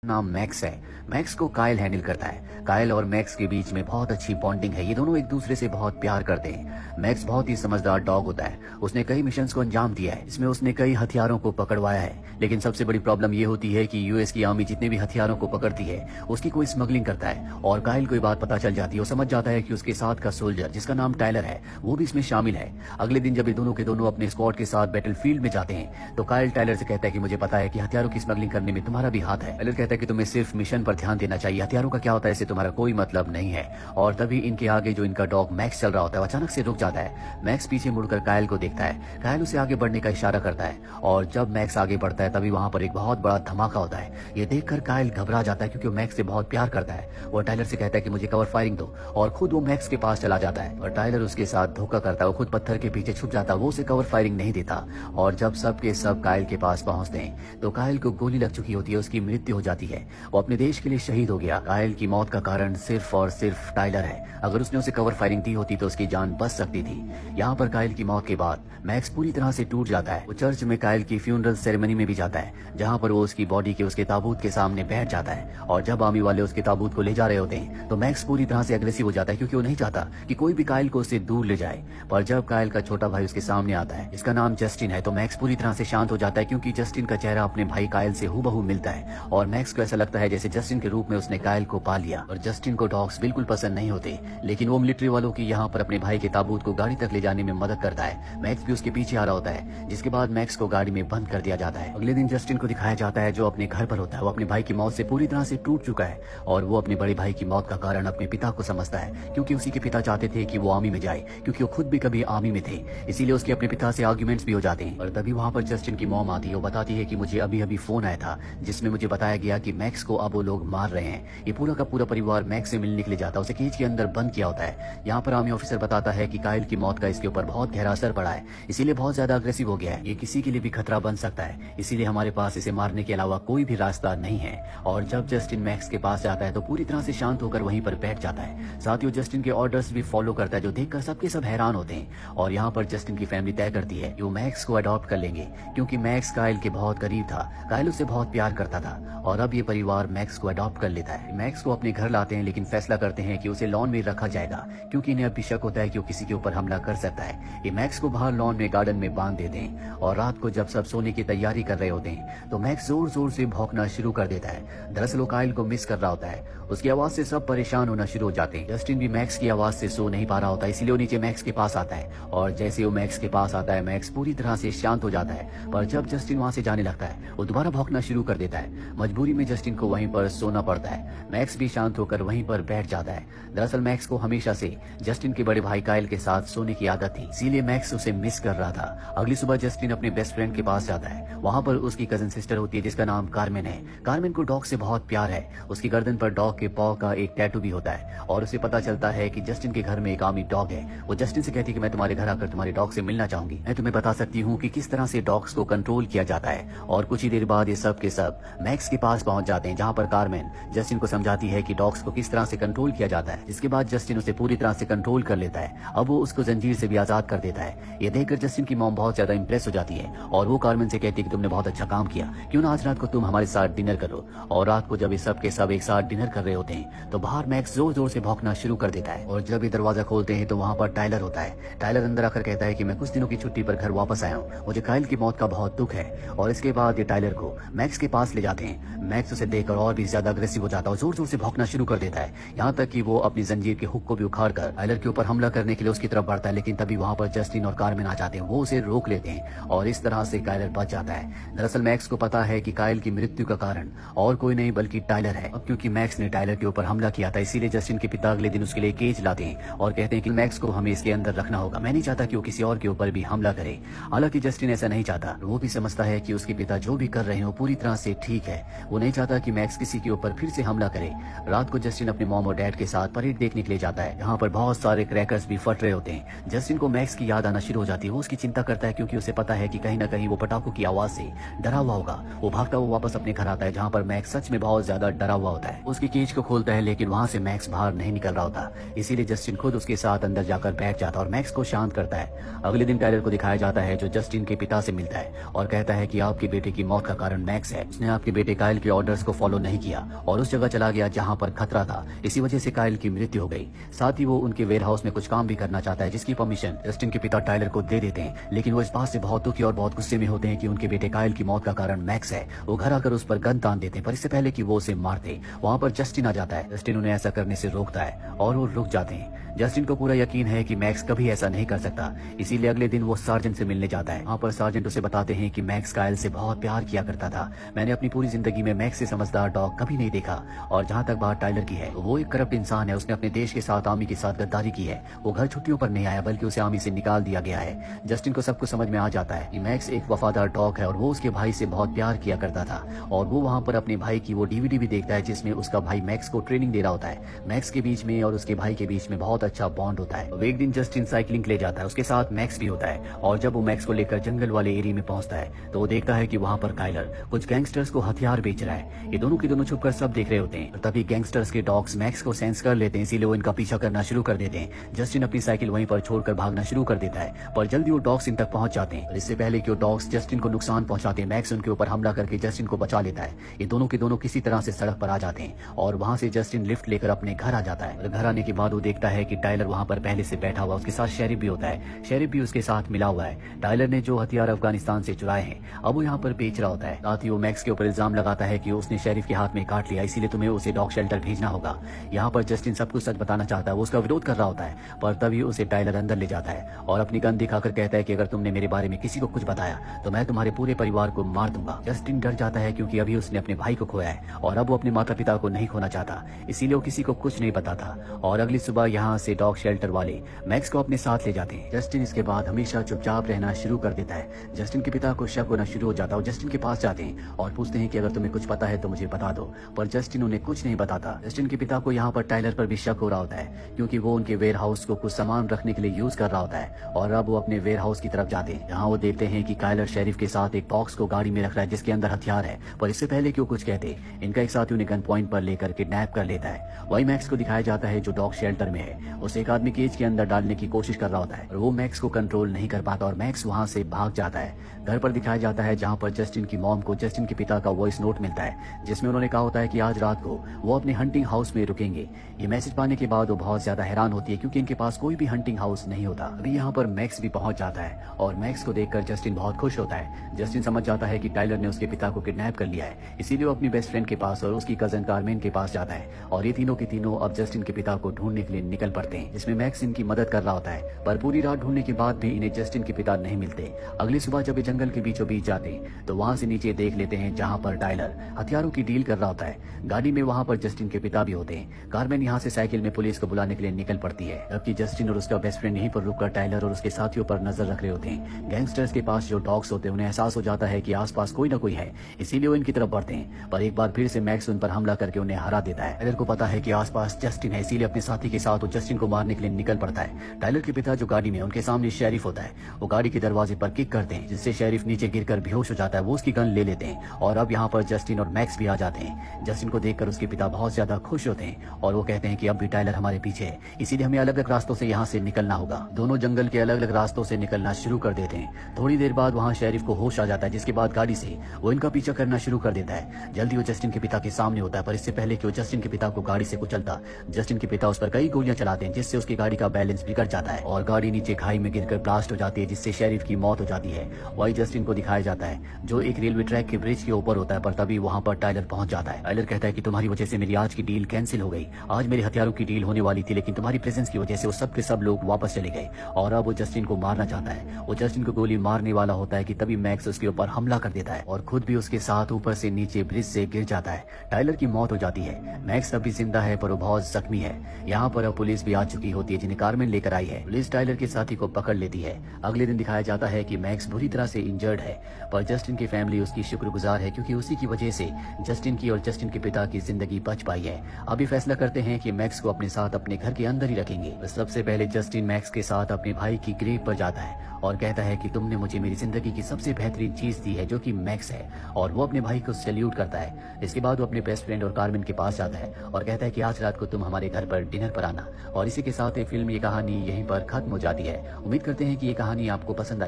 नाम मैक्स है। मैक्स को काइल हैंडल करता है। काइल और मैक्स के बीच में बहुत अच्छी बॉन्डिंग है। ये दोनों एक दूसरे से बहुत प्यार करते हैं। मैक्स बहुत ही समझदार डॉग होता है। उसने कई मिशंस को अंजाम दिया है। इसमें उसने कई हथियारों को पकड़वाया है। लेकिन सबसे बड़ी प्रॉब्लम ये होती है कि यूएस की आर्मी जितने भी हथियारों को पकड़ती है उसकी कोई स्मगलिंग करता है और काइल को ये बात पता चल जाती है। वो समझ जाता है कि उसके साथ का सोल्जर जिसका नाम टाइलर है वो भी इसमें शामिल है। अगले दिन जब ये दोनों के दोनों अपने स्क्वाड के साथ बैटलफील्ड में जाते हैं तो काइल टाइलर से कहता है कि मुझे पता है कि हथियारों की स्मगलिंग करने में तुम्हारा भी हाथ है। टाइलर कहता है कि तुम्हें सिर्फ मिशन पर ध्यान देना चाहिए, हथियारों का क्या होता है इससे तुम्हारा कोई मतलब नहीं है। और तभी इनके आगे जो इनका डॉग मैक्स चल रहा होता है अचानक से रुक जाता है। मैक्स पीछे मुड़कर काइल को देखता है। काइल उसे आगे बढ़ने का इशारा करता है और जब मैक्स आगे बढ़ता है तभी वहां पर एक बहुत बड़ा धमाका होता है। ये देखकर काइल घबरा जाता है क्योंकि वो मैक्स से बहुत प्यार करता है। वो टाइलर से कहता है कि मुझे कवर फायरिंग दो और खुद वो मैक्स के पास चला जाता है और टाइलर उसके साथ धोखा करता है। वो खुद पत्थर के पीछे छुप जाता है। वो उसे कवर फायरिंग नहीं देता और जब सब के सब काइल के पास पहुंचते हैं तो काइल को गोली लग चुकी होती है। उसकी मृत्यु हो जाती है। वो अपने देश के लिए शहीद हो गया। काइल की मौत का कारण सिर्फ और सिर्फ टाइलर है। अगर उसने उसे कवर फायरिंग दी होती तो उसकी जान बच सकती थी। यहाँ पर काइल की मौत के बाद मैक्स पूरी तरह से टूट जाता है। वो चर्च में काइल की फ्यूनरल सेरेमनी में भी जाता है जहाँ पर वो उसकी बॉडी के उसके ताबूत के सामने बैठ जाता है और जब आर्मी वाले उसके ताबूत को ले जा रहे होते हैं तो मैक्स पूरी तरह से अग्रेसिव हो जाता है क्योंकि वो नहीं चाहता कि कोई भी काइल को उससे दूर ले जाए। पर जब काइल का छोटा भाई उसके सामने आता है जिसका नाम जस्टिन है तो मैक्स पूरी तरह से शांत हो जाता है क्योंकि जस्टिन का चेहरा अपने भाई काइल से हूबहू मिलता है और मैक्स को ऐसा लगता है जैसे जस्टिन के रूप में उसने काइल को पा लिया। और जस्टिन को डॉग्स बिल्कुल पसंद नहीं होते लेकिन वो मिलिट्री वालों की यहाँ पर अपने भाई के ताबूत को गाड़ी तक ले जाने में मदद करता है। मैक्स भी उसके पीछे आ रहा होता है जिसके बाद मैक्स को गाड़ी में बंद कर दिया जाता है। अगले दिन जस्टिन को दिखाया जाता है जो अपने घर पर होता है। वो अपने भाई की मौत से पूरी तरह से टूट चुका है और वो अपने बड़े भाई की मौत का कारण अपने पिता को समझता है क्योंकि उसी के पिता चाहते थे कि वो आर्मी में जाए क्योंकि वो खुद भी कभी आर्मी में थे। इसीलिए उसके अपने पिता से आर्ग्यूमेंट्स भी हो जाते हैं। और तभी वहाँ पर जस्टिन की मॉम आती है। वो बताती है कि मुझे अभी अभी फोन आया था जिसमें मुझे बताया गया कि मैक्स को अब वो लोग मार रहे हैं। ये पूरा का पूरा परिवार मैक्स से मिलने के लिए जाता है। उसे केज के अंदर बंद किया होता है। यहाँ पर आर्मी ऑफिसर बताता है कि काइल की मौत का इसके ऊपर बहुत गहरा असर पड़ा है, इसीलिए बहुत ज्यादा अग्रेसिव हो गया है। ये किसी के लिए भी खतरा बन सकता है, इसीलिए हमारे पास इसे मारने के अलावा कोई भी रास्ता नहीं है। और जब जस्टिन मैक्स के पास जाता है तो पूरी तरह से शांत होकर वहीं पर बैठ जाता है। साथ ही वो जस्टिन के ऑर्डर्स भी फॉलो करता है जो देखकर सबके सब हैरान होते हैं। और यहाँ पर जस्टिन की फैमिली तय करती है कि वो मैक्स को अडॉप्ट कर लेंगे क्योंकि मैक्स काइल के बहुत करीब था। काइल उससे बहुत प्यार करता था और अब ये परिवार मैक्स को अडॉप्ट कर लेता है। मैक्स को अपने घर लाते हैं लेकिन फैसला करते हैं कि उसे लॉन में रखा जाएगा क्योंकि इन्हें अभी शक होता है कि वो किसी के ऊपर हमला कर सकता है। ये मैक्स को बाहर लॉन में गार्डन में बांध देते हैं और रात को जब सब सोने की तैयारी कर रहे होते हैं तो मैक्स जोर जोर से भौंकना शुरू कर देता है। दरअसल वो काइल को मिस कर रहा होता है। उसकी आवाज से सब परेशान होना शुरू हो जाते हैं। जस्टिन भी मैक्स की आवाज से सो नहीं पा रहा होता इसलिए वो नीचे मैक्स के पास आता है और जैसे वो मैक्स के पास आता है मैक्स पूरी तरह से शांत हो जाता है। पर जब जस्टिन वहां से जाने लगता है वो दोबारा भौंकना शुरू कर देता है। मजबूरी में जस्टिन को वहीं पर सोना पड़ता है। मैक्स भी शांत होकर वहीं पर बैठ जाता है। दरअसल मैक्स को हमेशा से जस्टिन के बड़े भाई काइल के साथ सोने की आदत थी इसीलिए मैक्स उसे मिस कर रहा था। अगली सुबह जस्टिन अपने बेस्ट फ्रेंड के पास जाता है। वहाँ पर उसकी कजन सिस्टर होती है जिसका नाम कार्मेन है। कार्मेन को डॉग से बहुत प्यार है। उसकी गर्दन पर डॉग के पॉ का एक टैटू भी होता है और उसे पता चलता है कि जस्टिन के घर में एक आर्मी डॉग है। वो जस्टिन से कहती है कि मैं तुम्हारे घर आकर तुम्हारे डॉग से मिलना चाहूंगी। मैं तुम्हें बता सकती हूँ कि किस तरह से डॉग्स को कंट्रोल किया जाता है। और कुछ ही देर बाद ये सब के सब मैक्स के पास पहुंच जाते हैं जहाँ पर कार्मेन जस्टिन को समझाती है कि डॉग्स को किस तरह से कंट्रोल किया जाता है। जिसके बाद जस्टिन उसे पूरी तरह से कंट्रोल कर लेता है। अब वो उसको जंजीर से भी आजाद कर देता है। ये देखकर जस्टिन की मॉम बहुत ज्यादा इंप्रेस हो जाती है और वो कार्मेन से कहती है कि तुमने बहुत अच्छा काम किया, क्यों ना आज रात को तुम हमारे साथ डिनर करो। और रात को जब ये सब के सब एक साथ डिनर कर रहे होते हैं तो बाहर मैक्स जोर जोर से भौंकना शुरू कर देता है और जब ये दरवाजा खोलते हैं तो वहाँ पर टाइलर होता है। टाइलर अंदर आकर कहता है कि मैं कुछ दिनों की छुट्टी पर घर वापस आया हूँ, मुझे काइल की मौत का बहुत दुख है। और इसके बाद ये टाइलर को मैक्स के पास ले जाते हैं। मैक्स उसे देखकर और भी ज्यादा अग्रेसिव हो जाता है और जोर जोर से भौंकना शुरू कर देता है यहाँ तक कि वो अपनी जंजीर के हुक को भी उखाड़ कर टाइलर के ऊपर हमला करने के लिए उसकी तरफ बढ़ता है। लेकिन तभी वहाँ पर जस्टिन और कार्मेन आ जाते हैं। वो उसे रोक लेते हैं और इस तरह से टाइलर बच जाता है। दरअसल मैक्स को पता है कि काइल की मृत्यु का कारण और कोई नहीं बल्कि टाइलर है। अब क्योंकि मैक्स ने टाइलर के ऊपर हमला किया था इसीलिए जस्टिन के पिता अगले दिन उसके लिए केज लाते हैं और कहते हैं कि मैक्स को हमें इसके अंदर रखना होगा। मैं नहीं चाहता कि वो किसी और के ऊपर भी हमला करे। हालांकि जस्टिन ऐसा नहीं चाहता। वो भी समझता है कि उसके पिता जो भी कर रहे हैं वो पूरी तरह से ठीक है। वो नहीं चाहता कि मैक्स किसी के ऊपर फिर से हमला करे। रात को जस्टिन अपने मॉम और डैड के साथ परेड देखने के लिए जाता है। यहाँ पर बहुत सारे क्रैकर्स भी फट रहे होते हैं। जस्टिन को मैक्स की याद आना शुरू हो जाती है। वो उसकी चिंता करता है क्योंकि उसे पता है कि कहीं ना कहीं वो पटाखों की आवाज से डरा हुआ होगा। वो भागता हुआ वापस अपने घर आता है जहाँ पर मैक्स सच में बहुत ज्यादा डरा हुआ होता है। उसकी केज को खोलता है लेकिन वहाँ से मैक्स बाहर नहीं निकल रहा होता। इसीलिए जस्टिन खुद उसके साथ अंदर जाकर बैठ जाता है और मैक्स को शांत करता है। अगले दिन टाइलर को दिखाया जाता है जो जस्टिन के पिता से मिलता है और कहता है कि आपके बेटे की मौत का कारण मैक्स है। उसने आपके बेटे काइल के उनके ऑर्डर्स को फॉलो नहीं किया और उस जगह चला गया जहां पर खतरा था। इसी वजह से कायल की मृत्यु हो गई। साथ ही वो उनके वेयर हाउस में कुछ काम भी करना चाहता है, जिसकी परमिशन जस्टिन के पिता टाइलर को दे देते हैं। लेकिन वो इस बात से बहुत दुखी और बहुत गुस्से में होते हैं कि उनके बेटे कायल की मौत का कारण मैक्स है। वो घर आकर उस पर गन तान देते हैं, पर इससे पहले कि वो उसे मारते वहां पर जस्टिन आ जाता है। जस्टिन उन्हें ऐसा करने से रोकता है और वो रुक जाते हैं। जस्टिन को पूरा यकीन है कि मैक्स कभी ऐसा नहीं कर सकता, इसीलिए अगले दिन वो सार्जेंट से मिलने जाता है। वहाँ पर सार्जेंट उसे बताते हैं कि मैक्स कायल से बहुत प्यार किया करता था। मैंने अपनी पूरी जिंदगी में मैक्स से समझदार डॉग कभी नहीं देखा। और जहाँ तक बात टाइलर की है, वो एक करप्ट इंसान है। उसने अपने देश के साथ आर्मी के साथ गद्दारी की है। वो घर छुट्टियों पर नहीं आया, बल्कि उसे आर्मी से निकाल दिया गया है। जस्टिन को सब कुछ समझ में आ जाता है कि मैक्स एक वफादार डॉग है और वो उसके भाई से बहुत प्यार किया करता था। और वो वहाँ पर अपने भाई की वो DVD भी देखता है जिसमें उसका भाई मैक्स को ट्रेनिंग दे रहा होता है। मैक्स के बीच में और उसके भाई के बीच में बहुत अच्छा बॉन्ड होता है। एक दिन जस्टिन साइकिलिंग ले जाता है, उसके साथ मैक्स भी होता है। और जब वो मैक्स को लेकर जंगल वाले एरिया में पहुंचता है तो वो देखता है कि वहाँ पर काइलर कुछ गैंगस्टर्स को हथियार बेच रहा है। ये दोनों के दोनों छुपकर सब देख रहे होते हैं। तभी गैंगस्टर्स के डॉग्स मैक्स को सेंस कर लेते हैं, इसीलिए वो इनका पीछा करना शुरू कर देते हैं। जस्टिन अपनी साइकिल वहीं पर छोड़कर भागना शुरू कर देता है, पर जल्दी वो डॉग्स इन तक पहुंच जाते हैं। इससे पहले कि वो डॉग्स जस्टिन को नुकसान पहुंचाते हैं, मैक्स उनके ऊपर हमला करके जस्टिन को बचा लेता है। ये दोनों के दोनों किसी तरह से सड़क पर आ जाते हैं और वहाँ से जस्टिन लिफ्ट लेकर अपने घर आ जाता है। घर आने के बाद वो देखता है कि टाइलर वहाँ पर पहले से बैठा हुआ, उसके साथ शेरिफ भी होता है। शेरिफ भी उसके साथ मिला हुआ है। टाइलर ने जो हथियार अफगानिस्तान से चुराए हैं अब वो यहाँ पर बेच रहा होता है। साथ ही वो मैक्स के ऊपर इल्जाम लगाता है कि उसने शेरिफ के हाथ में काट लिया, इसीलिए तुम्हें उसे डॉग शेल्टर भेजना होगा। यहाँ पर जस्टिन सब कुछ सच बताना चाहता है, वो उसका विरोध कर रहा होता है, पर तभी उसे टाइलर अंदर ले जाता है और अपनी गन दिखाकर कहता है कि अगर तुमने मेरे बारे में किसी को कुछ बताया तो मैं तुम्हारे पूरे परिवार को मार दूंगा। जस्टिन डर जाता है क्योंकि अभी उसने अपने भाई को खोया है और अब वो अपने माता पिता को नहीं खोना चाहता, इसीलिए वो किसी को कुछ नहीं बताता। और अगली सुबह यहाँ से डॉग शेल्टर वाले मैक्स को अपने साथ ले जाते हैं। जस्टिन इसके बाद हमेशा चुपचाप रहना शुरू कर देता है। जस्टिन के पिता को शक होना शुरू हो जाता है और जस्टिन के पास जाते हैं और पूछते हैं कि अगर तुम्हें कुछ पता है तो मुझे बता दो, पर जस्टिन उन्हें कुछ नहीं बताता। जस्टिन के पिता को यहाँ पर टाइलर पर भी शक हो रहा होता है क्योंकि वो उनके वेयर हाउस को कुछ सामान रखने के लिए यूज कर रहा होता है। और अब वो अपने वेयर हाउस की तरफ जाते हैं, जहाँ वो देखते हैं कि काइलर शेरिफ के साथ एक बॉक्स को गाड़ी में रख रहा है जिसके अंदर हथियार है। पर इससे पहले कि वो कुछ कहते इनका एक साथी उन्हें गन पॉइंट पर लेकर किडनैप कर लेता है। वही मैक्स को दिखाया जाता है जो डॉग शेल्टर में है। उसे एक आदमी केज के अंदर डालने की कोशिश कर रहा होता है और वो मैक्स को कंट्रोल नहीं कर पाता और मैक्स वहां से भाग जाता है। घर पर दिखाया जाता है जहां पर जस्टिन की मॉम को जस्टिन के पिता का वॉइस नोट मिलता है जिसमें उन्होंने कहा होता है कि आज रात को वो अपने हंटिंग हाउस में रुकेंगे। ये मैसेज पाने के बाद वो बहुत ज्यादा हैरान होती है क्योंकि इनके पास कोई भी हंटिंग हाउस नहीं होता। अभी यहाँ पर मैक्स भी पहुंच जाता है और मैक्स को देखकर जस्टिन बहुत खुश होता है। जस्टिन समझ जाता है कि टाइलर ने उसके पिता को किडनैप कर लिया है, इसीलिए वो अपनी बेस्ट फ्रेंड के पास और उसकी कजन कार्मेन के पास जाता है और ये तीनों के तीनों अब जस्टिन के पिता को ढूंढने के लिए निकल पड़ते हैं, जिसमें मैक्स इनकी मदद कर रहा होता है। पर पूरी रात ढूंढने के बाद भी इन्हें जस्टिन के पिता नहीं मिलते। अगली सुबह जब ये जंगल के बीचों बीच जाते हैं तो वहां से नीचे देख लेते हैं जहां पर टाइलर हथियारों की डील कर रहा होता है। गाड़ी में वहां पर जस्टिन के पिता भी होते हैं। कार्मेन यहाँ से साइकिल में पुलिस को बुलाने के लिए निकल पड़ती है, जबकि जस्टिन और उसका बेस्ट फ्रेंड यहीं पर रुककर टाइलर और उसके साथियों पर नजर रख रहे होते हैं। गैंगस्टर्स के पास जो डॉग्स होते हैं उन्हें एहसास हो जाता है कि आसपास कोई ना कोई है, इसीलिए वो इनकी तरफ बढ़ते हैं। पर एक बार फिर से मैक्स उन पर हमला करके उन्हें हरा देता है। टाइलर को पता है कि आसपास जस्टिन है, इसीलिए अपने साथी के साथ वो जस्टिन को मारने के लिए निकल पड़ता है। टाइलर के पिता जो गाड़ी में उनके सामने शेरिफ होता है, वो गाड़ी के दरवाजे पर किक करते हैं जिससे शेरिफ नीचे गिरकर बेहोश हो जाता है। वो उसकी गन ले लेते हैं और अब यहाँ पर जस्टिन और मैक्स भी आ जाते हैं। जस्टिन को देखकर उसके पिता बहुत ज्यादा खुश होते हैं और वो कहते हैं कि अब भी टाइलर हमारे पीछे है, इसीलिए हमें अलग अलग रास्तों से यहाँ से निकलना होगा। दोनों जंगल के अलग अलग रास्तों से निकलना शुरू कर देते हैं। थोड़ी देर बाद वहाँ शेरिफ को होश आ जाता है, जिसके बाद गाड़ी से वो इनका पीछा करना शुरू कर देता है। जल्दी वो जस्टिन के पिता के सामने होता है, पर इससे पहले कि वो जस्टिन के पिता को गाड़ी से कुचलता, जस्टिन के पिता उस पर कई गोलियां चलाते हैं जिससे उसकी गाड़ी का बैलेंस बिगड़ जाता है और गाड़ी नीचे खाई में गिरकर ब्लास्ट हो जाती है जिससे शेरिफ की मौत हो जाती है। वही जस्टिन को दिखाया जाता है जो एक रेलवे ट्रैक के ब्रिज के ऊपर होता है, पर तभी वहाँ पर टाइलर पहुंच जाता है। टाइलर कहता है कि तुम्हारी वजह से मेरी आज की डील कैंसिल हो गई। आज मेरे हथियारों की डील होने वाली थी, लेकिन तुम्हारी प्रेजेंस की वजह से वो सब के सब लोग वापस चले गए और अब वो जस्टिन को मारना चाहता है। वो जस्टिन को गोली मारने वाला होता है कि तभी मैक्स उसके ऊपर हमला कर देता है और खुद भी उसके साथ ऊपर से नीचे ब्रिज से गिर जाता है। टाइलर की मौत हो जाती है। मैक्स अभी जिंदा है पर वो बहुत जख्मी है। यहाँ पर अब पुलिस भी आ चुकी होती है जिन्हें कार्मेन लेकर आई है। पुलिस टाइलर के साथी को पकड़ लेती है। अगले दिन दिखाया जाता है कि मैक्स बुरी तरह से इंजर्ड है, पर जस्टिन की फैमिली उसकी शुक्रगुजार है क्योंकि उसी की वजह से जस्टिन की और जस्टिन के पिता की जिंदगी बच पाई है। अभी फैसला करते हैं कि मैक्स को अपने साथ अपने घर के अंदर ही रखेंगे। सबसे पहले जस्टिन मैक्स के साथ अपने भाई की ग्रेव पर जाता है और कहता है कि तुमने मुझे मेरी जिंदगी की सबसे बेहतरीन चीज दी है जो कि मैक्स है, और वो अपने भाई को सैल्यूट करता है। इसके बाद वो अपने बेस्ट फ्रेंड और कार्मेन के पास जाता है और कहता है कि आज रात को तुम हमारे घर पर डिनर पर आना। और इसी के साथ ये फिल्म, ये कहानी यहीं पर खत्म हो जाती है। उम्मीद करते हैं कि ये कहानी आपको पसंद आई।